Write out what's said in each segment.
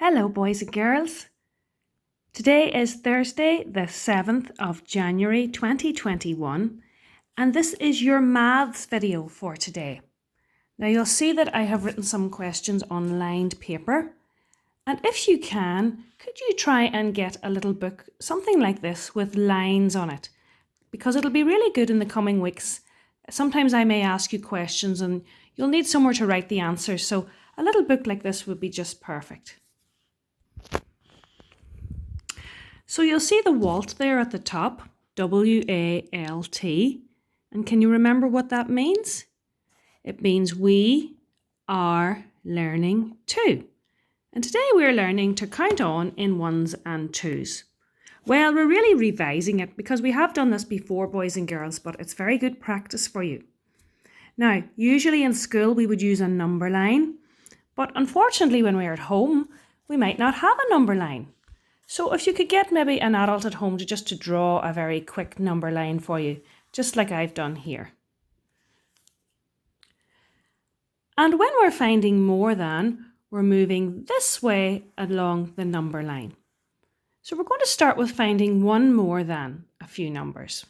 Hello, boys and girls. Today is Thursday, the 7th of January 2021, and this is your maths video for today. Now, you'll see that I have written some questions on lined paper, and if you can, could you try and get a little book, something like this, with lines on it? Because it'll be really good in the coming weeks. Sometimes I may ask you questions and you'll need somewhere to write the answers, so a little book like this would be just perfect. So you'll see the WALT there at the top, W-A-L-T. And can you remember what that means? It means we are learning to. And today we're learning to count on in ones and twos. Well, we're really revising it because we have done this before, boys and girls, but it's very good practice for you. Now, usually in school we would use a number line, but unfortunately when we're at home, we might not have a number line. So if you could get maybe an adult at home to draw a very quick number line for you, just like I've done here. And when we're finding more than, we're moving this way along the number line. So we're going to start with finding one more than a few numbers.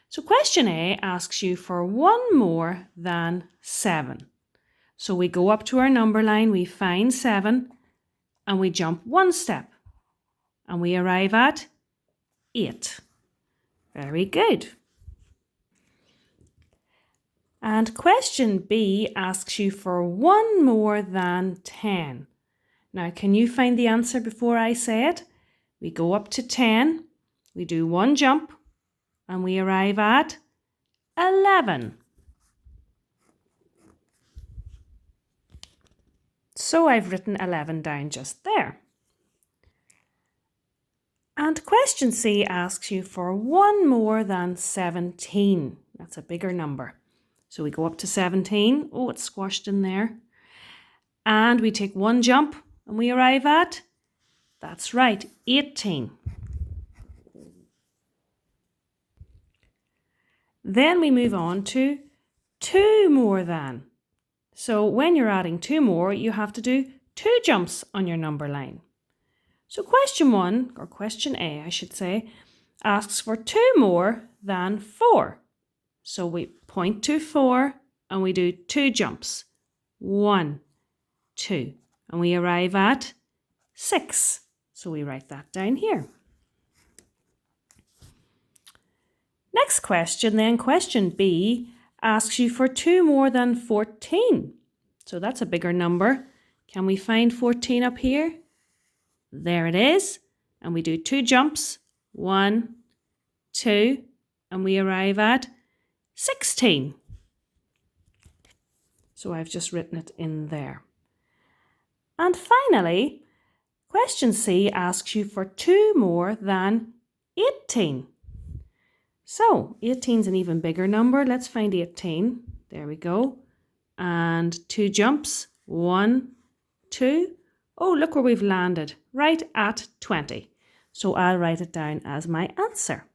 So question A asks you for one more than 7. So we go up to our number line, we find 7, and we jump one step. And we arrive at 8. Very good. And question B asks you for one more than 10. Now, can you find the answer before I say it? We go up to 10, we do one jump, and we arrive at 11. So I've written 11 down just there. And question C asks you for one more than 17. That's a bigger number. So we go up to 17. Oh, it's squashed in there. And we take one jump and we arrive at, that's right, 18. Then we move on to 2 more than. So when you're adding 2 more, you have to do 2 jumps on your number line. So question A, I should say, asks for 2 more than 4. So we point to 4 and we do 2 jumps. 1, 2, and we arrive at 6. So we write that down here. Next question then, question B, asks you for 2 more than 14. So that's a bigger number. Can we find 14 up here? There it is, and we do 2 jumps, 1, 2, and we arrive at 16. So I've just written it in there. And finally, question C asks you for 2 more than 18. So 18 is an even bigger number. Let's find 18. There we go. And 2 jumps, 1, 2. Oh, look where we've landed, right at 20. So I'll write it down as my answer.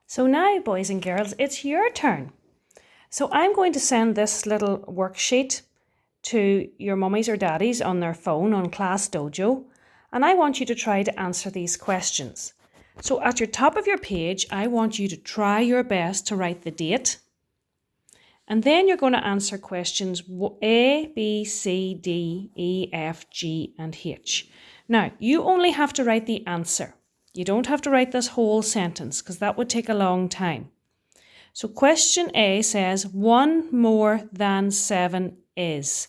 So now, boys and girls, it's your turn. So I'm going to send this little worksheet to your mummies or daddies on their phone on Class Dojo, and I want you to try to answer these questions. So at your top of your page, I want you to try your best to write the date. And then you're going to answer questions A, B, C, D, E, F, G, and H. Now, you only have to write the answer. You don't have to write this whole sentence because that would take a long time. So question A says, 1 more than 7 is.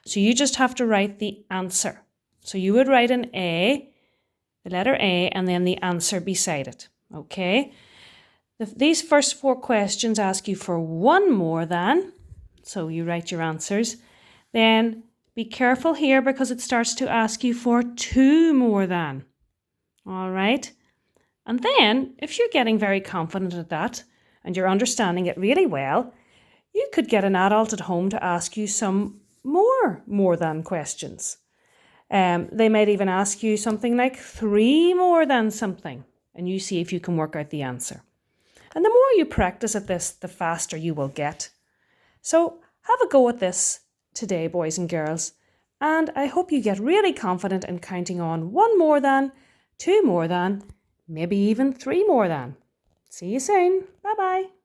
So you just have to write the answer. So you would write an A, the letter A, and then the answer beside it. Okay? These first 4 questions ask you for 1 more than, so you write your answers. Then be careful here because it starts to ask you for 2 more than. All right? And then, if you're getting very confident at that and you're understanding it really well, you could get an adult at home to ask you some more than questions. They might even ask you something like 3 more than something, and you see if you can work out the answer. And the more you practice at this, the faster you will get. So have a go at this today, boys and girls. And I hope you get really confident in counting on 1 more than, 2 more than, maybe even 3 more than. See you soon. Bye bye.